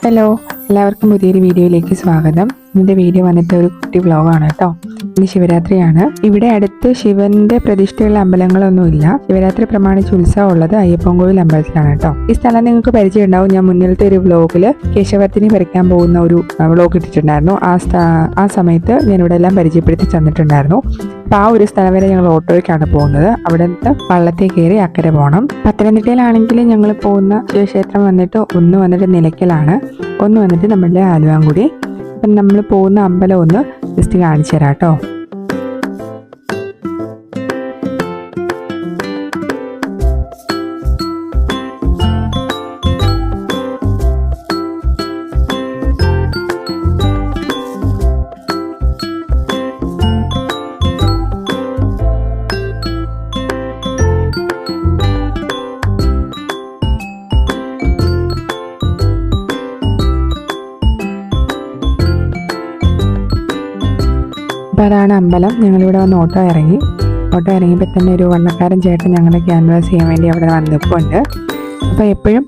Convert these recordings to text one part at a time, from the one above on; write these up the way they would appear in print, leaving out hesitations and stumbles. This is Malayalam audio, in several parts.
ഹലോ, എല്ലാവർക്കും പുതിയൊരു വീഡിയോയിലേക്ക് സ്വാഗതം. ഇന്നത്തെ വീഡിയോ വന്നിട്ട് ഒരു കുട്ടി വ്ലോഗാണ് കേട്ടോ. ഇന്ന് ശിവരാത്രിയാണ്. ഇവിടെ അടുത്ത് ശിവന്റെ പ്രതിഷ്ഠയുള്ള അമ്പലങ്ങളൊന്നുമില്ല. ശിവരാത്രി പ്രമാണിച്ച് ഉത്സവം ഉള്ളത് അയ്യപ്പൻകോവിൽ അമ്പലത്തിലാണ് കേട്ടോ. ഈ സ്ഥലം നിങ്ങൾക്ക് പരിചയം ഉണ്ടാവും. ഞാൻ മുന്നിലത്തെ ഒരു വ്ലോഗില് കേശവർത്തിനി പറിക്കാൻ പോകുന്ന ഒരു വ്ലോഗ് ഇട്ടിട്ടുണ്ടായിരുന്നു. ആ സമയത്ത് ഞാൻ ഇവിടെ എല്ലാം പരിചയപ്പെടുത്തി തന്നിട്ടുണ്ടായിരുന്നു. അപ്പോൾ ആ ഒരു സ്ഥലം വരെ ഞങ്ങൾ ഓട്ടോയ്ക്കാണ് പോകുന്നത്. അവിടുത്തെ വള്ളത്തിൽ കയറി അക്കരെ പോകണം. പത്തനംതിട്ടയിലാണെങ്കിൽ ഞങ്ങൾ പോകുന്ന ശിവക്ഷേത്രം വന്നിട്ട് വന്നിട്ട് നിലയ്ക്കലാണ്, ഒന്ന് വന്നിട്ട് നമ്മളുടെ ആലുവാങ്കുടി. അപ്പം നമ്മൾ പോകുന്ന അമ്പലം ഒന്ന് ജസ്റ്റ് കാണിച്ചു തരാം കേട്ടോ. അപ്പോൾ അതാണ് അമ്പലം. ഞങ്ങളിവിടെ വന്ന് ഓട്ടോ ഇറങ്ങിയപ്പോൾ തന്നെ ഒരു വള്ളക്കാരൻ ചേട്ടൻ ഞങ്ങളെ ക്യാൻവാസ് ചെയ്യാൻ വേണ്ടി അവിടെ വന്നിപ്പുണ്ട്. അപ്പോൾ എപ്പോഴും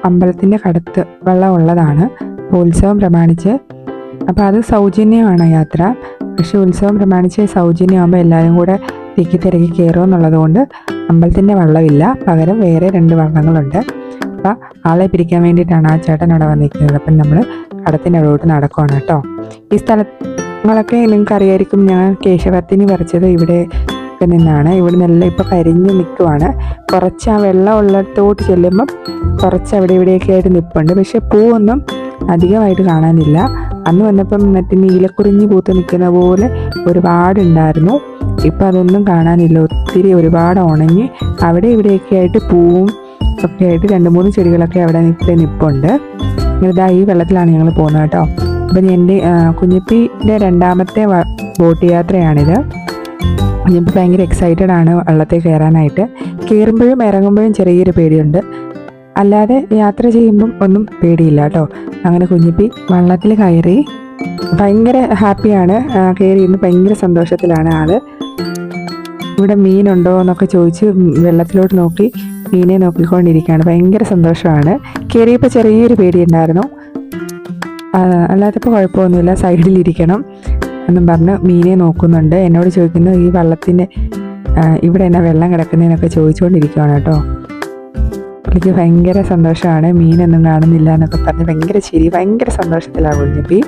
അമ്പലത്തിൻ്റെ കടത്ത് വെള്ളം ഉള്ളതാണ് ഉത്സവം പ്രമാണിച്ച്. അപ്പോൾ അത് സൗജന്യമാണ് യാത്ര. പക്ഷേ ഉത്സവം പ്രമാണിച്ച് സൗജന്യമാകുമ്പോൾ എല്ലാവരും കൂടെ തിരക്കി കയറുമെന്നുള്ളത് കൊണ്ട് അമ്പലത്തിൻ്റെ വള്ളമില്ല, പകരം വേറെ 2 വള്ളങ്ങളുണ്ട്. അപ്പോൾ ആളെ പിരിക്കാൻ വേണ്ടിയിട്ടാണ് ആ ചേട്ടൻ അവിടെ വന്നിരിക്കുന്നത്. അപ്പം നമ്മൾ കടത്തിൻ്റെ അവിടോട്ട് നടക്കുകയാണ് കേട്ടോ. ഈ സ്ഥലങ്ങളൊക്കെ നിങ്ങൾക്ക് അറിയായിരിക്കും. ഞാൻ കേശവർത്തിനി പറിച്ചത് ഇവിടെ നിന്നാണ്. ഇവിടെ നല്ല ഇപ്പോൾ കരിഞ്ഞ് നിൽക്കുവാണ്. കുറച്ച് ആ വെള്ളം ഉള്ളിടത്തോട്ട് ചെല്ലുമ്പം കുറച്ച് അവിടെ ഇവിടെയൊക്കെ ആയിട്ട് നിൽപ്പുണ്ട്. പക്ഷെ പൂവൊന്നും അധികമായിട്ട് കാണാനില്ല. അന്ന് വന്നപ്പം മറ്റേ നീലക്കുറിഞ്ഞി പൂത്ത് നിൽക്കുന്ന പോലെ ഒരുപാടുണ്ടായിരുന്നു. ഇപ്പം അതൊന്നും കാണാനില്ല. ഒരുപാട് ഉണങ്ങി അവിടെ ഇവിടെയൊക്കെ ആയിട്ട് പൂവും ഒക്കെ ആയിട്ട് 2-3 ചെടികളൊക്കെ അവിടെ നിൽപ്പുണ്ട്. ഇതാ ഈ വെള്ളത്തിലാണ് ഞങ്ങൾ പോകുന്നത് കേട്ടോ. അപ്പം എൻ്റെ കുഞ്ഞിപ്പിൻ്റെ 2ാമത്തെ ബോട്ട് യാത്രയാണിത്. കുഞ്ഞിപ്പി ഭയങ്കര എക്സൈറ്റഡ് ആണ് വള്ളത്തിൽ കയറാനായിട്ട്. കയറുമ്പോഴും ഇറങ്ങുമ്പോഴും ചെറിയൊരു പേടിയുണ്ട്, അല്ലാതെ യാത്ര ചെയ്യുമ്പം ഒന്നും പേടിയില്ല കേട്ടോ. അങ്ങനെ കുഞ്ഞിപ്പി വള്ളത്തിൽ കയറി ഭയങ്കര ഹാപ്പിയാണ്. കയറിയിരുന്ന് ഭയങ്കര സന്തോഷത്തിലാണ് ആള്. ഇവിടെ മീനുണ്ടോ എന്നൊക്കെ ചോദിച്ച് വെള്ളത്തിലോട്ട് നോക്കി മീനെ നോക്കിക്കൊണ്ടിരിക്കുകയാണ്. ഭയങ്കര സന്തോഷമാണ്. കയറിയപ്പോൾ ചെറിയൊരു പേടിയുണ്ടായിരുന്നു, അല്ലാത്തപ്പോൾ കുഴപ്പമൊന്നുമില്ല. സൈഡിലിരിക്കണം എന്നും പറഞ്ഞ് മീനെ നോക്കുന്നുണ്ട്. എന്നോട് ചോദിക്കുന്നു ഈ വള്ളത്തിൻ്റെ ഇവിടെ എന്നാ വെള്ളം കിടക്കുന്നതെന്നൊക്കെ ചോദിച്ചുകൊണ്ടിരിക്കുകയാണ് കേട്ടോ. എനിക്ക് ഭയങ്കര സന്തോഷമാണ്. മീനൊന്നും കാണുന്നില്ല എന്നൊക്കെ പറഞ്ഞ് ഭയങ്കര സന്തോഷത്തിലാണ് കുഞ്ഞിപ്പി.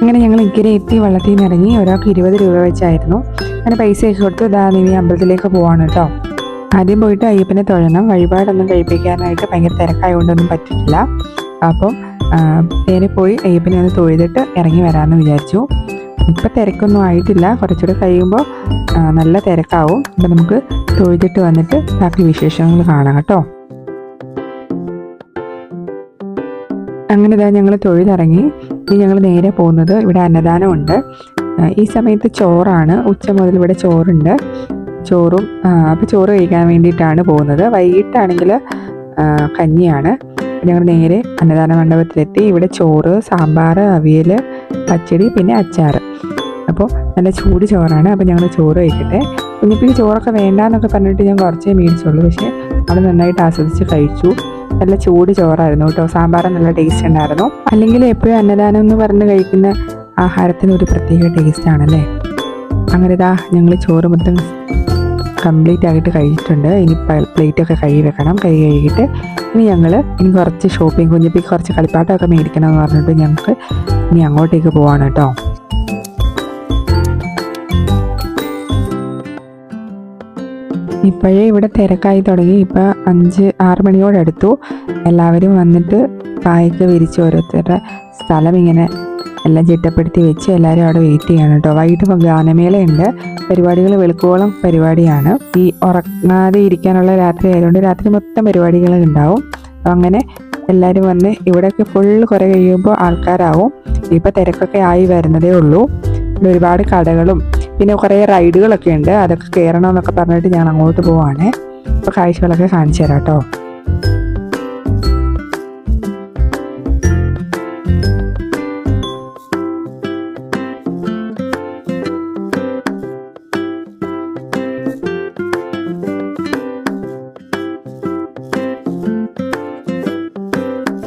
അങ്ങനെ ഞങ്ങൾ ഇക്കരെ എത്തി വള്ളത്തിൽ നിന്ന് ഇറങ്ങി. ഒരാൾക്ക് 20 രൂപ വെച്ചായിരുന്നു. അങ്ങനെ പൈസയൊക്കെ കൊടുത്ത് നീ അമ്പലത്തിലേക്ക് പോവാണ് കേട്ടോ. ആദ്യം പോയിട്ട് അയ്യപ്പനെ തൊഴണം. വഴിപാടൊന്നും കഴിപ്പിക്കാനായിട്ട് ഭയങ്കര തിരക്കായതുകൊണ്ടൊന്നും പറ്റില്ല. അപ്പം നേരെ പോയി അയ്യപ്പനെ ഒന്ന് തൊഴുതിട്ട് ഇറങ്ങി വരാമെന്ന് വിചാരിച്ചു. ഇപ്പം തിരക്കൊന്നും ആയിട്ടില്ല, കുറച്ചുകൂടെ കഴിയുമ്പോൾ നല്ല തിരക്കാവും. അപ്പം നമുക്ക് തൊഴുതിട്ട് വന്നിട്ട് ബാക്കി വിശേഷങ്ങൾ കാണാം കേട്ടോ. അങ്ങനെ ഇതാ ഞങ്ങൾ തൊഴിലിറങ്ങി. ഇനി ഞങ്ങൾ നേരെ പോകുന്നത് ഇവിടെ അന്നദാനമുണ്ട്. ഈ സമയത്ത് ചോറാണ്. ഉച്ച മുതൽ ഇവിടെ ചോറുണ്ട്. അപ്പോൾ ചോറ് കഴിക്കാൻ വേണ്ടിയിട്ടാണ് പോകുന്നത്. വൈകിട്ടാണെങ്കിൽ കഞ്ഞിയാണ്. ഞങ്ങൾ നേരെ അന്നദാന മണ്ഡപത്തിലെത്തി. ഇവിടെ ചോറ്, സാമ്പാർ, അവിയൽ, പച്ചടി, പിന്നെ അച്ചാർ. അപ്പോൾ നല്ല ചൂട് ചോറാണ്. അപ്പോൾ ഞങ്ങൾ ചോറ് കഴിക്കട്ടെ. കുഞ്ഞിപ്പിക്ക് ചോറൊക്കെ വേണ്ടാന്നൊക്കെ പറഞ്ഞിട്ട് ഞാൻ കുറച്ചേ മേടിച്ചുള്ളൂ. പക്ഷേ അവൾ നന്നായിട്ട് ആസ്വദിച്ച് കഴിച്ചു. നല്ല ചൂട് ചോറായിരുന്നു കേട്ടോ. സാമ്പാർ നല്ല ടേസ്റ്റ് ഉണ്ടായിരുന്നു. അല്ലെങ്കിൽ എപ്പോഴും അന്നദാനം എന്ന് പറഞ്ഞ് കഴിക്കുന്ന ആഹാരത്തിന് ഒരു പ്രത്യേക ടേസ്റ്റ് ആണല്ലേ. അങ്ങനെ ഇതാ ഞങ്ങൾ ചോറ് മൊത്തം കംപ്ലീറ്റ് ആയിട്ട് കഴിച്ചിട്ടുണ്ട്. ഇനി പ്ലേറ്റൊക്കെ കഴുകി വെക്കണം. കഴുകിയിട്ട് ഇനി കുറച്ച് ഷോപ്പിംഗ്, കുഞ്ഞിപ്പിക്ക് കുറച്ച് കളിപ്പാട്ടമൊക്കെ മേടിക്കണം എന്ന് പറഞ്ഞിട്ട് ഞങ്ങൾക്ക് ഇനി അങ്ങോട്ടേക്ക് പോവാണ് കേട്ടോ. ഇപ്പോഴേ ഇവിടെ തിരക്കായി തുടങ്ങി. ഇപ്പോൾ 5-6 മണിയോടടുത്തു. എല്ലാവരും വന്നിട്ട് പായൊക്കെ വിരിച്ച് ഓരോരുത്തരുടെ സ്ഥലം ഇങ്ങനെ എല്ലാം ചിട്ടപ്പെടുത്തി വെച്ച് എല്ലാവരും അവിടെ വെയിറ്റ് ചെയ്യണം കേട്ടോ. വൈകിട്ട് ഗാനമേളയുണ്ട്. പരിപാടികൾ വെളുക്കോളം പരിപാടിയാണ്. ഈ ഉറങ്ങാതെ ഇരിക്കാനുള്ള രാത്രി ആയതുകൊണ്ട് രാത്രി മൊത്തം പരിപാടികൾ ഉണ്ടാവും. അങ്ങനെ എല്ലാവരും വന്ന് ഇവിടെയൊക്കെ ഫുള്ള് കുറേ കഴിയുമ്പോൾ ആൾക്കാരാവും. ഇപ്പോൾ തിരക്കൊക്കെ ആയി വരുന്നതേ ഉള്ളൂ. ഇവിടെ ഒരുപാട് കടകളും പിന്നെ കുറേ റൈഡുകളൊക്കെ ഉണ്ട്. അതൊക്കെ കയറണമെന്നൊക്കെ പറഞ്ഞിട്ട് ഞാൻ അങ്ങോട്ട് പോവാണ്. അപ്പോൾ കാഴ്ചകളൊക്കെ കാണിച്ചു തരാം കേട്ടോ.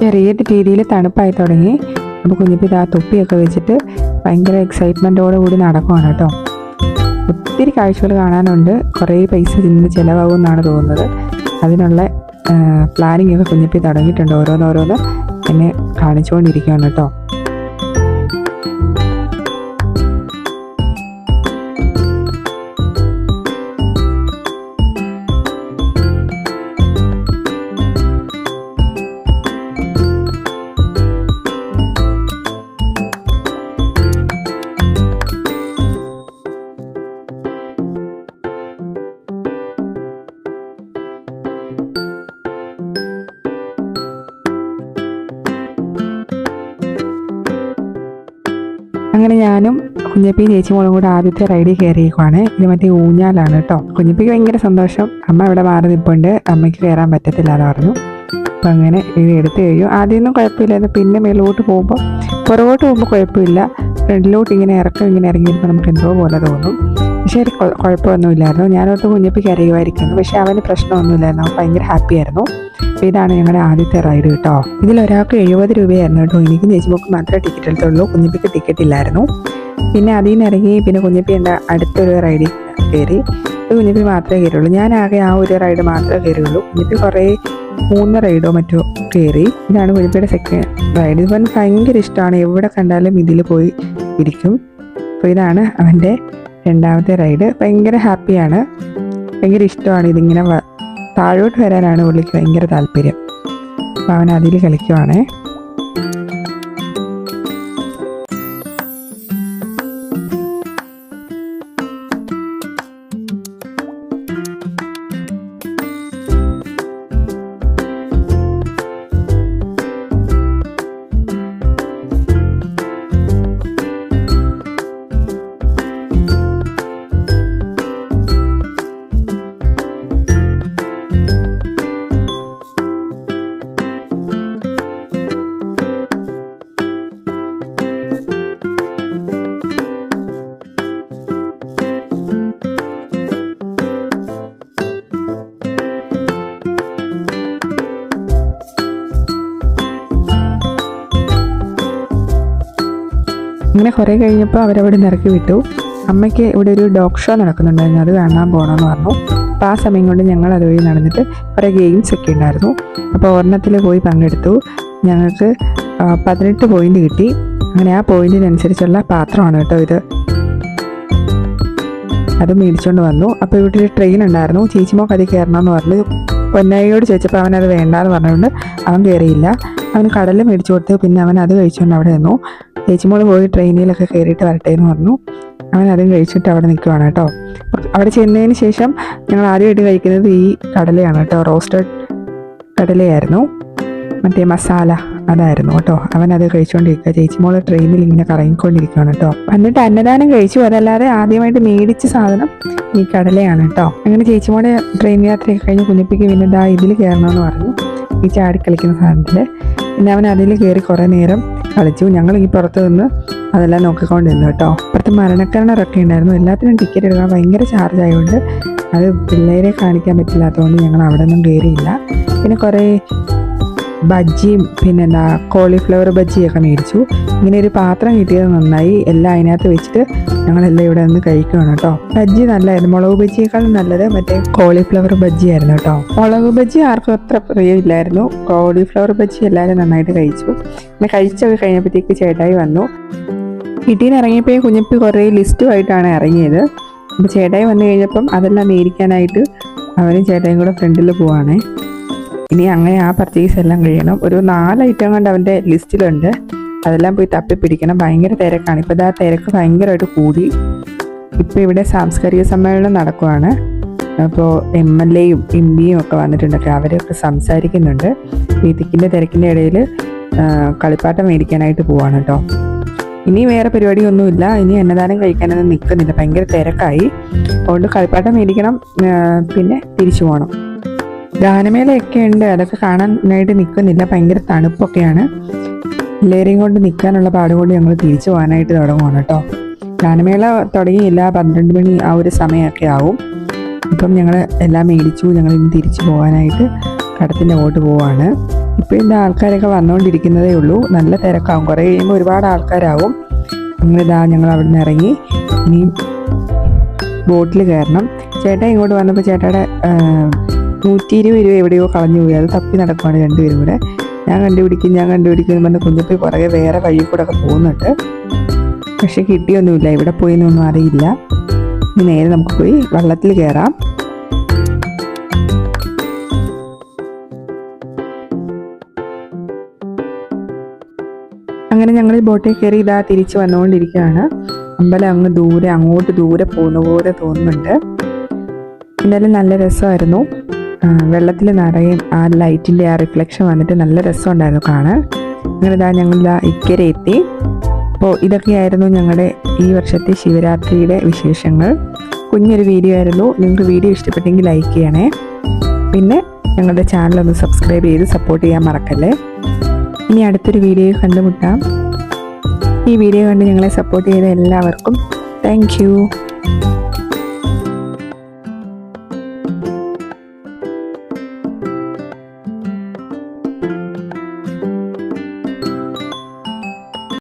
ചെറിയ രീതിയിൽ തണുപ്പായി തുടങ്ങി. അപ്പോൾ കുഞ്ഞിപ്പി ഇതാ തൊപ്പിയൊക്കെ വെച്ചിട്ട് ഭയങ്കര എക്സൈറ്റ്മെൻറ്റോടെ കൂടി നടക്കുവാണ് കേട്ടോ. ഒത്തിരി കാഴ്ചകൾ കാണാനുണ്ട്. കുറേ പൈസ ഇന്ന് ചിലവാകും എന്നാണ് തോന്നുന്നത്. അതിനുള്ള പ്ലാനിങ് ഒക്കെ കുഞ്ഞിപ്പി തുടങ്ങിയിട്ടുണ്ട്. ഓരോന്നോരോന്ന് എന്നെ കാണിച്ചുകൊണ്ടിരിക്കുകയാണ് കേട്ടോ. അങ്ങനെ ഞാനും കുഞ്ഞപ്പി ചേച്ചിമോളും കൂടെ ആദ്യത്തെ റൈഡിൽ കയറിയേക്കുവാണ്. ഇത് മറ്റേ ഊഞ്ഞാലാണ് കേട്ടോ. കുഞ്ഞപ്പിക്ക് ഭയങ്കര സന്തോഷം. അമ്മ ഇവിടെ മാറി നിൽപ്പുണ്ട്, അമ്മയ്ക്ക് കയറാൻ പറ്റത്തില്ല എന്ന് പറഞ്ഞു. അപ്പം അങ്ങനെ ഇത് എടുത്തു കഴിയും. ആദ്യമൊന്നും കുഴപ്പമില്ലായിരുന്നു. പിന്നെ മേലോട്ട് പോകുമ്പോൾ പുറകോട്ട് പോകുമ്പോൾ കുഴപ്പമില്ല. ഫ്രണ്ടിലോട്ട് ഇങ്ങനെ ഇറങ്ങിയിരുമ്പോൾ നമുക്ക് എന്തോ പോലെ തോന്നും. പക്ഷേ ഒരു കുഴപ്പമൊന്നുമില്ലായിരുന്നു. ഞാനോർത്ത് കുഞ്ഞപ്പിക്ക് അറിയുമായിരിക്കുന്നു. പക്ഷേ അവന് പ്രശ്നമൊന്നുമില്ലായിരുന്നു. അവൻ ഭയങ്കര ഹാപ്പി ആയിരുന്നു. അപ്പോൾ ഇതാണ് ഞങ്ങളുടെ ആദ്യത്തെ റൈഡ് കേട്ടോ. ഇതിലൊരാൾക്ക് 70 രൂപയായിരുന്നു കേട്ടോ. എനിക്ക് ചേച്ചിമോൾക്ക് മാത്രമേ ടിക്കറ്റ് എടുത്തുള്ളൂ. കുഞ്ഞപ്പിക്ക് ടിക്കറ്റ് ഇല്ലായിരുന്നു. പിന്നെ അതിൽ നിന്ന് ഇറങ്ങി പിന്നെ കുഞ്ഞപ്പി എൻ്റെ അടുത്തൊരു റൈഡിൽ കയറി. കുഞ്ഞപ്പി മാത്രമേ കയറിയുള്ളൂ. ഞാൻ ആകെ ആ ഒരു റൈഡ് മാത്രമേ കയറിയുള്ളൂ. കുഞ്ഞപ്പി കുറേ 3 റൈഡോ മറ്റോ കയറി. ഇതാണ് കുഞ്ഞപ്പിയുടെ സെക്കൻഡ് റൈഡ്. ഇവൻ ഭയങ്കര ഇഷ്ടമാണ്. എവിടെ കണ്ടാലും ഇതിൽ പോയി ഇരിക്കും. അപ്പോൾ ഇതാണ് അവൻ്റെ രണ്ടാമത്തെ റൈഡ്. ഭയങ്കര ഹാപ്പിയാണ്, ഭയങ്കര ഇഷ്ടമാണ്. ഇതിങ്ങനെ താഴോട്ട് വരാനാണ് പുള്ളിക്ക് ഭയങ്കര താല്പര്യം. അപ്പോൾ അവൻ അതിൽ കളിക്കുവാണേ. അങ്ങനെ കുറേ കഴിഞ്ഞപ്പോൾ അവരവിടെ നിന്ന് ഇറക്കി വിട്ടു. അമ്മയ്ക്ക് ഇവിടെ ഒരു ഡോഗ് ഷോ നടക്കുന്നുണ്ടായിരുന്നു, അത് കാണാൻ പോകണമെന്ന് പറഞ്ഞു. അപ്പോൾ ആ സമയം കൊണ്ട് ഞങ്ങൾ അതുവഴി നടന്നിട്ട് കുറേ ഗെയിംസ് ഒക്കെ ഉണ്ടായിരുന്നു. അപ്പോൾ ഒരെണ്ണത്തിൽ പോയി പങ്കെടുത്തു. ഞങ്ങൾക്ക് 18 പോയിന്റ് കിട്ടി. അങ്ങനെ ആ പോയിന്റിനനുസരിച്ചുള്ള പാത്രമാണ് കേട്ടോ ഇത്. അത് മേടിച്ചുകൊണ്ട് വന്നു. അപ്പോൾ ഇവിടെ ഒരു ട്രെയിൻ ഉണ്ടായിരുന്നു. ചേച്ചിമോക്ക് അതിൽ കയറണമെന്ന് പറഞ്ഞു. പൊന്നായിയോട് ചോദിച്ചപ്പോൾ അവൻ അത് വേണ്ടാന്ന് പറഞ്ഞുകൊണ്ട് അവൻ കയറിയില്ല. അവന് കടൽ മേടിച്ചു കൊടുത്തു. പിന്നെ അവൻ അത് കഴിച്ചുകൊണ്ട് അവിടെ നിന്നു. ചേച്ചിമോള് പോയി ട്രെയിനിലൊക്കെ കയറിയിട്ട് വരട്ടെ എന്ന് പറഞ്ഞു. അവൻ അതും കഴിച്ചിട്ട് അവിടെ നിൽക്കുവാണ് കേട്ടോ. അവിടെ ചെന്നതിന് ശേഷം ഞങ്ങൾ ആദ്യമായിട്ട് കഴിക്കുന്നത് ഈ കടലയാണ് കേട്ടോ. റോസ്റ്റഡ് കടലയായിരുന്നു, മറ്റേ മസാല അതായിരുന്നു കേട്ടോ. അവൻ അത് കഴിച്ചുകൊണ്ടിരിക്കുക. ചേച്ചിമോള് ട്രെയിനിൽ ഇങ്ങനെ കറങ്ങിക്കൊണ്ടിരിക്കുകയാണ് കേട്ടോ. എന്നിട്ട് അന്നദാനം കഴിച്ചു. അതല്ലാതെ ആദ്യമായിട്ട് മേടിച്ച സാധനം ഈ കടലയാണ് കേട്ടോ. അങ്ങനെ ചേച്ചിമോളെ ട്രെയിൻ യാത്രയൊക്കെ കഴിഞ്ഞ് കുഞ്ഞിപ്പിക്ക് പിന്നെ ഇതാ ഇതിൽ കയറണമെന്ന് പറഞ്ഞു, ഈ ചാടിക്കളിക്കുന്ന സാധനത്തിൽ. പിന്നെ അവൻ അതിൽ കയറി കുറേ നേരം കളിച്ചു. ഞങ്ങൾ ഈ പുറത്ത് നിന്ന് അതെല്ലാം നോക്കിക്കൊണ്ടിരുന്നു കേട്ടോ. അപ്പുറത്ത് മരണക്കരണറൊക്കെ ഉണ്ടായിരുന്നു. എല്ലാത്തിനും ടിക്കറ്റ് എടുക്കാൻ ഭയങ്കര ചാർജ് ആയതുകൊണ്ട് അത് പിള്ളേരെ കാണിക്കാൻ പറ്റില്ലാത്തതുകൊണ്ട് ഞങ്ങൾ അവിടെ ഒന്നും കയറിയില്ല. പിന്നെ കുറേ ബജ്ജിയും പിന്നെന്താ കോളിഫ്ലവർ ബജ്ജിയൊക്കെ മേടിച്ചു. ഇങ്ങനെ ഒരു പാത്രം കിട്ടിയത് നന്നായി. എല്ലാം അതിനകത്ത് വെച്ചിട്ട് ഞങ്ങളെല്ലാം ഇവിടെ നിന്ന് കഴിക്കുകയാണ് കേട്ടോ. ബജ്ജി നല്ലതായിരുന്നു. മുളക് ബജ്ജിയേക്കാളും നല്ലത് മറ്റേ കോളിഫ്ലവർ ബജ്ജി ആയിരുന്നു കേട്ടോ. മുളക് ബജ്ജി ആർക്കും അത്ര പ്രിയമില്ലായിരുന്നു. കോളിഫ്ലവർ ബജ്ജി എല്ലാവരും നന്നായിട്ട് കഴിച്ചു. പിന്നെ കഴിച്ചൊക്കെ കഴിഞ്ഞപ്പോഴത്തേക്ക് ചേട്ടായി വന്നു. വീട്ടിൽ നിന്ന് ഇറങ്ങിയപ്പോൾ കുഞ്ഞപ്പി കുറേ ലിസ്റ്റുമായിട്ടാണ് ഇറങ്ങിയത്. അപ്പോൾ ചേട്ടായി വന്നു കഴിഞ്ഞപ്പം അതെല്ലാം മേടിക്കാനായിട്ട് അവനും ചേട്ടായും കൂടെ ഫ്രണ്ടിൽ പോവാണേ. ഇനി അങ്ങനെ ആ പർച്ചേസ് എല്ലാം കഴിയണം. ഒരു 4 ഐറ്റം കൊണ്ട് അവൻ്റെ ലിസ്റ്റിലുണ്ട്. അതെല്ലാം പോയി തപ്പി പിടിക്കണം. ഭയങ്കര തിരക്കാണ്. ഇപ്പോൾ ആ തിരക്ക് ഭയങ്കരമായിട്ട് കൂടി. ഇപ്പോൾ ഇവിടെ സാംസ്കാരിക സമ്മേളനം നടക്കുവാണ്. അപ്പോൾ MLA-യും MP-യും ഒക്കെ വന്നിട്ടുണ്ടൊക്കെ അവരൊക്കെ സംസാരിക്കുന്നുണ്ട്. ഈ തിക്കിൻ്റെ ഇടയിൽ കളിപ്പാട്ടം മേടിക്കാനായിട്ട് പോവാണ് കേട്ടോ. ഇനി വേറെ പരിപാടിയൊന്നുമില്ല. ഇനി അന്നദാനം കഴിക്കാനൊന്നും നിൽക്കുന്നില്ല, ഭയങ്കര തിരക്കായി. അതുകൊണ്ട് കളിപ്പാട്ടം മേടിക്കണം, പിന്നെ തിരിച്ചു പോകണം. ഗാനമേളയൊക്കെ ഉണ്ട്, അതൊക്കെ കാണാനായിട്ട് നിൽക്കുന്നില്ല, ഭയങ്കര തണുപ്പൊക്കെയാണ്. എല്ലാവരെയും കൊണ്ട് നിൽക്കാനുള്ള പാടുകൊണ്ട് ഞങ്ങൾ തിരിച്ചു പോകാനായിട്ട് തുടങ്ങുകയാണ് കേട്ടോ. ഗാനമേള തുടങ്ങിയില്ല, 12 മണി ആ ഒരു സമയമൊക്കെ ആവും. ഇപ്പം ഞങ്ങൾ എല്ലാം മേടിച്ചു, ഞങ്ങൾ ഇന്ന് തിരിച്ചു പോകാനായിട്ട് കടത്തിൻ്റെ അങ്ങോട്ട് പോവാണ്. ഇപ്പോൾ ഇന്ന് ആൾക്കാരൊക്കെ വന്നുകൊണ്ടിരിക്കുന്നതേ ഉള്ളൂ, നല്ല തിരക്കാവും, കുറേ കഴിയുമ്പോൾ ഒരുപാട് ആൾക്കാരാവും. ഞങ്ങൾ അവിടെ നിന്ന് ഇറങ്ങി ഇനി ബോട്ടിൽ കയറണം. ചേട്ടാ ഇങ്ങോട്ട് വന്നപ്പോൾ ചേട്ടായുടെ 120 രൂപ എവിടെയോ കളഞ്ഞു പോയി, അത് തപ്പി നടക്കുവാണ് രണ്ടുപേരും കൂടെ. ഞാൻ കണ്ടുപിടിക്കും എന്ന് പറഞ്ഞ് കുഞ്ഞപ്പി പുറകെ വേറെ വഴി കൂടെ ഒക്കെ പോകുന്നുണ്ട്. പക്ഷെ കിട്ടിയൊന്നുമില്ല, ഇവിടെ പോയി എന്നൊന്നും അറിയില്ല. ഇനി നേരെ നമുക്ക് പോയി വള്ളത്തിൽ കയറാം. അങ്ങനെ ഞങ്ങൾ ബോട്ടിൽ കയറി തിരിച്ച് വന്നുകൊണ്ടിരിക്കുകയാണ്. അമ്പലം അങ്ങോട്ട് ദൂരെ പോകുന്ന പോലെ തോന്നുന്നുണ്ട്. എന്തായാലും നല്ല രസമായിരുന്നു. വെള്ളത്തിൽ നിറയെ ആ ലൈറ്റിൻ്റെ ആ റിഫ്ലക്ഷൻ വന്നിട്ട് നല്ല രസമുണ്ടായിരുന്നു കാണാൻ. അങ്ങനെ ഞങ്ങൾ ഇക്കരെ എത്തി. അപ്പോൾ ഇതൊക്കെയായിരുന്നു ഞങ്ങളുടെ ഈ വർഷത്തെ ശിവരാത്രിയുടെ വിശേഷങ്ങൾ. കുഞ്ഞൊരു വീഡിയോ ആയിരുന്നു. നിങ്ങൾക്ക് വീഡിയോ ഇഷ്ടപ്പെട്ടെങ്കിൽ ലൈക്ക് ചെയ്യണേ. പിന്നെ ഞങ്ങളുടെ ചാനലൊന്ന് സബ്സ്ക്രൈബ് ചെയ്ത് സപ്പോർട്ട് ചെയ്യാൻ മറക്കല്ലേ. ഇനി അടുത്തൊരു വീഡിയോ കണ്ടുമുട്ടാം. ഈ വീഡിയോ കണ്ട് ഞങ്ങളെ സപ്പോർട്ട് ചെയ്ത എല്ലാവർക്കും താങ്ക് യു.